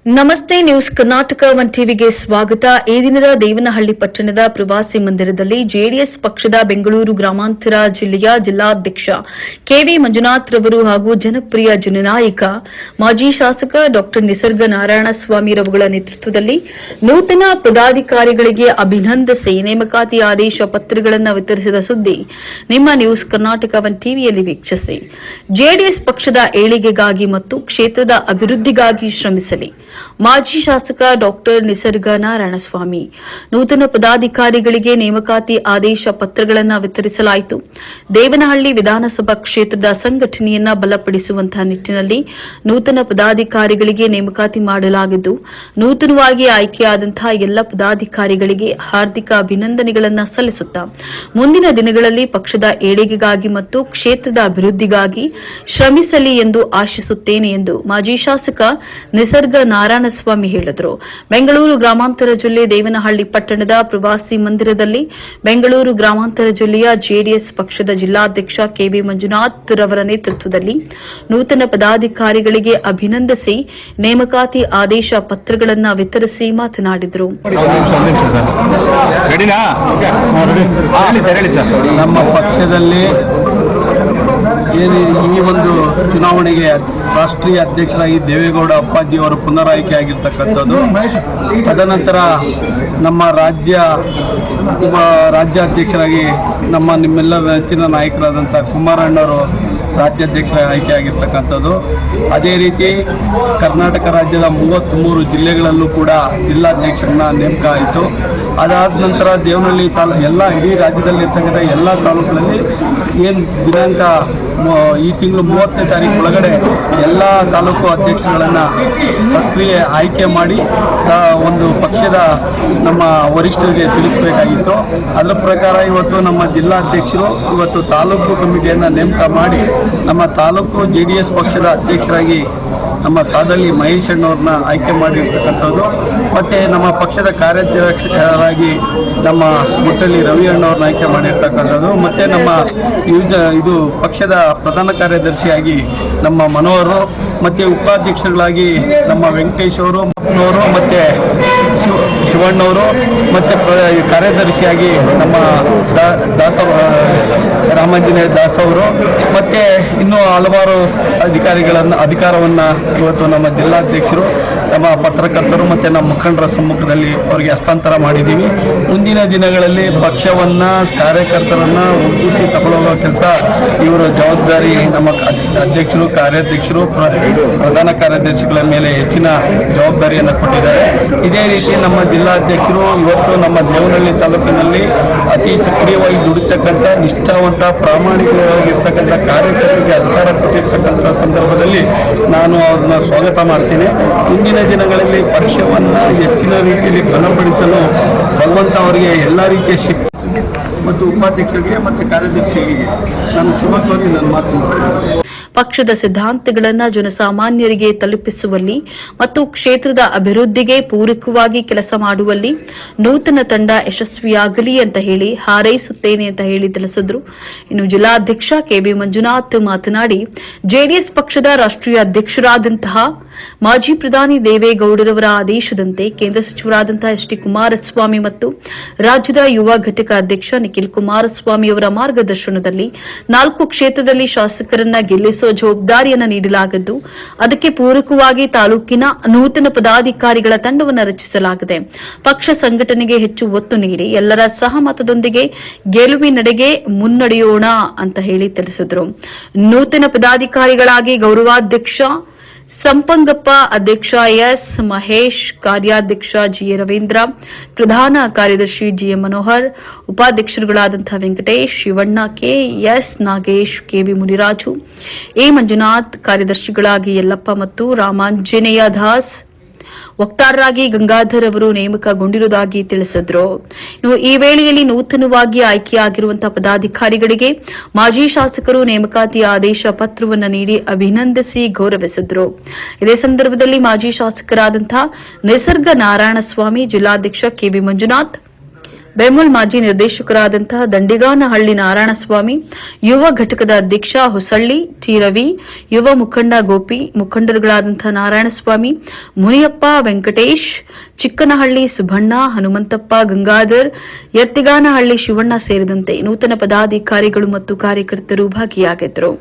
ನಮಸ್ತೆ news Karnataka one ಟಿವಿಗೆ ಸ್ವಾಗತ. ಈ ದಿನದ ದೇವನಹಳ್ಳಿ ಪಟ್ಟಣದ ಪ್ರವಾಸಿ ಮಂದಿರದಲ್ಲಿ ಜೆಡಿಎಸ್ ಪಕ್ಷದ ಬೆಂಗಳೂರು ಗ್ರಾಮಾಂತರ ಜಿಲ್ಲೆಯ ಜಿಲ್ಲಾಧ್ಯಕ್ಷ ಕೆವಿ ಮಂಜುನಾಥ್ ರವರು ಹಾಗೂ ಜನಪ್ರಿಯ ಜನನಾಯಕ ಮಾಜಿ ಶಾಸಕ ಡಾ ನಿಸರ್ಗ ನಾರಾಯಣಸ್ವಾಮಿ ರವರುಗಳ ನೇತೃತ್ವದಲ್ಲಿ ನೂತನ ಪದಾಧಿಕಾರಿಗಳಿಗೆ ಅಭಿನಂದಿಸಿ ನೇಮಕಾತಿ ಆದೇಶ ಪತ್ರಗಳನ್ನು ವಿತರಿಸಿದ ಸುದ್ದಿ ನಿಮ್ಮ ನ್ಯೂಸ್ ಕರ್ನಾಟಕ ಒನ್ ಟಿವಿಯಲ್ಲಿ ವೀಕ್ಷಿಸಿ. ಜೆಡಿಎಸ್ ಪಕ್ಷದ ಏಳಿಗೆಗಾಗಿ ಮತ್ತು ಕ್ಷೇತ್ರದ ಅಭಿವೃದ್ಧಿಗಾಗಿ ಶ್ರಮಿಸಲಿ. ಮಾಜಿ ಶಾಸಕ ಡಾ ನಿಸರ್ಗ ನಾರಾಯಣಸ್ವಾಮಿ. ನೂತನ ಪದಾಧಿಕಾರಿಗಳಿಗೆ ನೇಮಕಾತಿ ಆದೇಶ ಪತ್ರಗಳನ್ನು ವಿತರಿಸಲಾಯಿತು. ದೇವನಹಳ್ಳಿ ವಿಧಾನಸಭಾ ಕ್ಷೇತ್ರದ ಸಂಘಟನೆಯನ್ನ ಬಲಪಡಿಸುವಂತಹ ನಿಟ್ಟಿನಲ್ಲಿ ನೂತನ ಪದಾಧಿಕಾರಿಗಳಿಗೆ ನೇಮಕಾತಿ ಮಾಡಲಾಗಿದ್ದು, ನೂತನವಾಗಿ ಆಯ್ಕೆಯಾದಂತಹ ಎಲ್ಲ ಪದಾಧಿಕಾರಿಗಳಿಗೆ ಹಾರ್ದಿಕ ಅಭಿನಂದನೆಗಳನ್ನು ಸಲ್ಲಿಸುತ್ತಾ ಮುಂದಿನ ದಿನಗಳಲ್ಲಿ ಪಕ್ಷದ ಏಳಿಗೆಗಾಗಿ ಮತ್ತು ಕ್ಷೇತ್ರದ ಅಭಿವೃದ್ಧಿಗಾಗಿ ಶ್ರಮಿಸಲಿ ಎಂದು ಆಶಿಸುತ್ತೇನೆ ಎಂದು ಮಾಜಿ ಶಾಸಕ ನಿಸರ್ಗ ನಾರಾಯಣಸ್ವಾಮಿ ಹೇಳಿದರು. ಬೆಂಗಳೂರು ಗ್ರಾಮಾಂತರ ಜಿಲ್ಲೆ ದೇವನಹಳ್ಳಿ ಪಟ್ಟಣದ ಪ್ರವಾಸಿ ಮಂದಿರದಲ್ಲಿ ಬೆಂಗಳೂರು ಗ್ರಾಮಾಂತರ ಜಿಲ್ಲೆಯ ಜೆಡಿಎಸ್ ಪಕ್ಷದ ಜಿಲ್ಲಾಧ್ಯಕ್ಷ ಕೆವಿ ಮಂಜುನಾಥ್ ರವರ ನೇತೃತ್ವದಲ್ಲಿ ನೂತನ ಪದಾಧಿಕಾರಿಗಳಿಗೆ ಅಭಿನಂದಿಸಿ ನೇಮಕಾತಿ ಆದೇಶ ಪತ್ರಗಳನ್ನು ವಿತರಿಸಿ ಮಾತನಾಡಿದರು. ನಮ್ಮ ಪಕ್ಷದಲ್ಲಿ ಈ ಒಂದು ಚುನಾವಣೆಗೆ ರಾಷ್ಟ್ರೀಯ ಅಧ್ಯಕ್ಷರಾಗಿ ದೇವೇಗೌಡ ಅಪ್ಪಾಜಿ ಅವರು ಪುನರಾಯ್ಕೆ ಆಗಿರ್ತಕ್ಕಂಥದ್ದು. ತದನಂತರ ನಮ್ಮ ರಾಜ್ಯಾಧ್ಯಕ್ಷರಾಗಿ ನಿಮ್ಮೆಲ್ಲರ ನೆಚ್ಚಿನ ನಾಯಕರಾದಂಥ ಕುಮಾರಣ್ಣವರು ರಾಜ್ಯಾಧ್ಯಕ್ಷರಾಗಿ ಆಯ್ಕೆಯಾಗಿರ್ತಕ್ಕಂಥದ್ದು. ಅದೇ ರೀತಿ ಕರ್ನಾಟಕ ರಾಜ್ಯದ 33 ಜಿಲ್ಲೆಗಳಲ್ಲೂ ಕೂಡ ಜಿಲ್ಲಾಧ್ಯಕ್ಷರನ್ನ ನೇಮಕ ಆಯಿತು. ಅದಾದ ನಂತರ ದೇವನಹಳ್ಳಿ ಇಡೀ ರಾಜ್ಯದಲ್ಲಿರ್ತಕ್ಕಂಥ ಎಲ್ಲ ತಾಲೂಕುಗಳಲ್ಲಿ ಏನು ದಿನಾಂಕ ಈ ತಿಂಗಳು 30ನೇ ತಾರೀಕು ಒಳಗಡೆ ಎಲ್ಲ ತಾಲೂಕು ಅಧ್ಯಕ್ಷರುಗಳನ್ನು ಪ್ರಕ್ರಿಯೆ ಆಯ್ಕೆ ಮಾಡಿ ಒಂದು ಪಕ್ಷದ ನಮ್ಮ ವರಿಷ್ಠರಿಗೆ ತಿಳಿಸಬೇಕಾಗಿತ್ತು. ಅದರ ಪ್ರಕಾರ ಇವತ್ತು ನಮ್ಮ ಜಿಲ್ಲಾಧ್ಯಕ್ಷರು ಇವತ್ತು ತಾಲೂಕು ಕಮಿಟಿಯನ್ನು ನೇಮಕ ಮಾಡಿ ನಮ್ಮ ತಾಲೂಕು JDS ಪಕ್ಷದ ಅಧ್ಯಕ್ಷರಾಗಿ ನಮ್ಮ ಸಾದಳ್ಳಿ ಮಹೇಶ್ ಅಣ್ಣವ್ರನ್ನ ಆಯ್ಕೆ ಮಾಡಿರ್ತಕ್ಕಂಥದ್ದು. ಮತ್ತು ನಮ್ಮ ಪಕ್ಷದ ಕಾರ್ಯಾಧ್ಯಕ್ಷರಾಗಿ ನಮ್ಮ ಮುಟ್ಟಳ್ಳಿ ರವಿ ಅಣ್ಣವ್ರನ್ನ ಆಯ್ಕೆ ಮಾಡಿರ್ತಕ್ಕಂಥದ್ದು. ಮತ್ತು ನಮ್ಮ ಇದು ಪಕ್ಷದ ಪ್ರಧಾನ ಕಾರ್ಯದರ್ಶಿಯಾಗಿ ನಮ್ಮ ಮನೋಹರು, ಮತ್ತು ಉಪಾಧ್ಯಕ್ಷರುಗಳಾಗಿ ನಮ್ಮ ವೆಂಕಟೇಶ್ ಅವರು ಮತ್ತು ಶಿವಣ್ಣವರು, ಮತ್ತು ಕಾರ್ಯದರ್ಶಿಯಾಗಿ ನಮ್ಮ ರಾಮಾಂಜನೇಯ ದಾಸ್ ಅವರು, ಮತ್ತು ಇನ್ನೂ ಹಲವಾರು ಅಧಿಕಾರವನ್ನು ಇವತ್ತು ನಮ್ಮ ಜಿಲ್ಲಾಧ್ಯಕ್ಷರು ನಮ್ಮ ಪತ್ರಕರ್ತರು ಮತ್ತು ನಮ್ಮ ಮುಖಂಡರ ಸಮ್ಮುಖದಲ್ಲಿ ಅವರಿಗೆ ಹಸ್ತಾಂತರ ಮಾಡಿದ್ದೀವಿ. ಮುಂದಿನ ದಿನಗಳಲ್ಲಿ ಪಕ್ಷವನ್ನು ಕಾರ್ಯಕರ್ತರನ್ನು ಒಗ್ಗೂಡಿಸಿ ತಗೊಳ್ಳುವ ಕೆಲಸ ಇವರ ಜವಾಬ್ದಾರಿ ನಮ್ಮ ಅಧ್ಯಕ್ಷರು, ಕಾರ್ಯಾಧ್ಯಕ್ಷರು, ಪ್ರಧಾನ ಕಾರ್ಯದರ್ಶಿಗಳ ಮೇಲೆ ಹೆಚ್ಚಿನ ಜವಾಬ್ದಾರಿಯನ್ನು ಕೊಟ್ಟಿದ್ದಾರೆ. ಇದೇ ರೀತಿ ನಮ್ಮ ಜಿಲ್ಲಾಧ್ಯಕ್ಷರು ಇವತ್ತು ನಮ್ಮ ದೇವನಹಳ್ಳಿ ತಾಲೂಕಿನಲ್ಲಿ ಅತಿ ಸಕ್ರಿಯವಾಗಿ ದುಡಿತಕ್ಕಂಥ ನಿಷ್ಠಾವಂತ ಪ್ರಾಮಾಣಿಕವಾಗಿರ್ತಕ್ಕಂಥ ಕಾರ್ಯಕರ್ತರಿಗೆ ಅಧಿಕಾರ ಕೊಟ್ಟಿರ್ತಕ್ಕಂಥ ಸಂದರ್ಭದಲ್ಲಿ ನಾನು ಅವ್ರನ್ನ ಸ್ವಾಗತ ಮಾಡ್ತೀನಿ. ಮುಂದಿನ ದಿನಗಳಲ್ಲಿ ಪಕ್ಷವನ್ನು ಹೆಚ್ಚಿನ ರೀತಿಯಲ್ಲಿ ಬಲಪಡಿಸಲು ಭಗವಂತ ಅವರಿಗೆ ಎಲ್ಲ ರೀತಿಯ ಶಕ್ತಿ ಮತ್ತು ಉಪಾಧ್ಯಕ್ಷರಿಗೆ ಮತ್ತು ಕಾರ್ಯದರ್ಶಿಗಳಿಗೆ ನಾನು ಶುಭ ಕೋರಿ ನನ್ನ ಮಾತು. ಪಕ್ಷದ ಸಿದ್ಧಾಂತಗಳನ್ನು ಜನಸಾಮಾನ್ಯರಿಗೆ ತಲುಪಿಸುವಲ್ಲಿ ಮತ್ತು ಕ್ಷೇತ್ರದ ಅಭಿವೃದ್ಧಿಗೆ ಪೂರಕವಾಗಿ ಕೆಲಸ ಮಾಡುವಲ್ಲಿ ನೂತನ ತಂಡ ಯಶಸ್ವಿಯಾಗಲಿ ಅಂತ ಹೇಳಿ ಹಾರೈಸುತ್ತೇನೆ ಅಂತ ಹೇಳಿ ತಿಳಿಸಿದ್ರು. ಇನ್ನು ಜಿಲ್ಲಾಧ್ಯಕ್ಷ ಕೆವಿ ಮಂಜುನಾಥ್ ಮಾತನಾಡಿ, ಜೆಡಿಎಸ್ ಪಕ್ಷದ ರಾಷ್ಟ್ರೀಯ ಅಧ್ಯಕ್ಷರಾದಂತಹ ಮಾಜಿ ಪ್ರಧಾನಿ ದೇವೇಗೌಡರವರ ಆದೇಶದಂತೆ ಕೇಂದ್ರ ಸಚಿವರಾದಂತಹ ಎಚ್ ಡಿ ಕುಮಾರಸ್ವಾಮಿ ಮತ್ತು ರಾಜ್ಯದ ಯುವ ಘಟಕ ಅಧ್ಯಕ್ಷ ನಿಖಿಲ್ ಕುಮಾರಸ್ವಾಮಿ ಅವರ ಮಾರ್ಗದರ್ಶನದಲ್ಲಿ 4 ಕ್ಷೇತ್ರದಲ್ಲಿ ಶಾಸಕರನ್ನ ಗೆಲ್ಲಿಸುವ ಜವಾಬ್ದಾರಿಯನ್ನು ನೀಡಲಾಗಿದ್ದು, ಅದಕ್ಕೆ ಪೂರಕವಾಗಿ ತಾಲೂಕಿನ ನೂತನ ಪದಾಧಿಕಾರಿಗಳ ತಂಡವನ್ನು ರಚಿಸಲಾಗಿದೆ. ಪಕ್ಷ ಸಂಘಟನೆಗೆ ಹೆಚ್ಚು ಒತ್ತು ನೀಡಿ ಎಲ್ಲರ ಸಹಮತದೊಂದಿಗೆ ಗೆಲುವಿನೆಡೆಗೆ ಮುನ್ನಡೆಯೋಣ ಅಂತ ಹೇಳಿ ತಿಳಿಸಿದರು. ನೂತನ ಪದಾಧಿಕಾರಿಗಳಾಗಿ ಗೌರವಾಧ್ಯಕ್ಷ ಸಂಪಂಗಪ್ಪ, ಅಧ್ಯಕ್ಷ ಎಸ್ ಮಹೇಶ್, ಕಾರ್ಯಾಧ್ಯಕ್ಷ ಜಿ ರವೀಂದ್ರ, ಪ್ರಧಾನ ಕಾರ್ಯದರ್ಶಿ ಜಿಎಂ ಮನೋಹರ್, ಉಪಾಧ್ಯಕ್ಷರುಗಳಾದಂತಹ Venkatesh, Shivanna, K S Nagesh, KV Muniraju, A Manjunath, ಕಾರ್ಯದರ್ಶಿಗಳಾಗಿ ಯಲ್ಲಪ್ಪ ಮತ್ತು ರಾಮಾಂಜನೇಯ ದಾಸ್, ವಕ್ತಾರರಾಗಿ ಗಂಗಾಧರ್ ಅವರು ನೇಮಕಗೊಂಡಿರುವುದಾಗಿ ತಿಳಿಸಿದರು. ಈ ವೇಳೆಯಲ್ಲಿ ನೂತನವಾಗಿ ಆಯ್ಕೆಯಾಗಿರುವಂತಹ ಪದಾಧಿಕಾರಿಗಳಿಗೆ ಮಾಜಿ ಶಾಸಕರು ನೇಮಕಾತಿ ಆದೇಶ ಪತ್ರವನ್ನು ನೀಡಿ ಅಭಿನಂದಿಸಿ ಗೌರವಿಸಿದರು. ಇದೇ ಸಂದರ್ಭದಲ್ಲಿ ಮಾಜಿ ಶಾಸಕರಾದಂತಹ ನಿಸರ್ಗ ನಾರಾಯಣಸ್ವಾಮಿ, ಜಿಲ್ಲಾಧ್ಯಕ್ಷ ಕೆವಿ ಮಂಜುನಾಥ್, ಬೆಮೂಲ್ ಮಾಜಿ ನಿರ್ದೇಶಕರಾದಂತಹ ದಂಡಿಗಾನಹಳ್ಳಿ ನಾರಾಯಣಸ್ವಾಮಿ, ಯುವ ಘಟಕದ ಅಧ್ಯಕ್ಷ ಹೊಸಳ್ಳಿ ಟಿ ರವಿ, ಯುವ ಮುಖಂಡ ಗೋಪಿ, ಮುಖಂಡರುಗಳಾದಂತಹ ನಾರಾಯಣಸ್ವಾಮಿ, ಮುನಿಯಪ್ಪ, ವೆಂಕಟೇಶ್, ಚಿಕ್ಕನಹಳ್ಳಿ ಸುಬ್ಬಣ್ಣ, ಹನುಮಂತಪ್ಪ, ಗಂಗಾಧರ್, ಯತ್ತಿಗಾನಹಳ್ಳಿ ಶಿವಣ್ಣ ಸೇರಿದಂತೆ ನೂತನ ಪದಾಧಿಕಾರಿಗಳು ಮತ್ತು ಕಾರ್ಯಕರ್ತರು ಭಾಗಿಯಾಗಿದ್ದರು.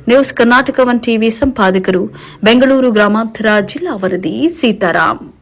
ನ್ಯೂಸ್ ಕರ್ನಾಟಕ 1 ಟಿವಿ ಸಂಪಾದಕರು, ಬೆಂಗಳೂರು ಗ್ರಾಮಾಂತರ ಜಿಲ್ಲಾ ವರದಿ ಸೀತಾರಾಮ್.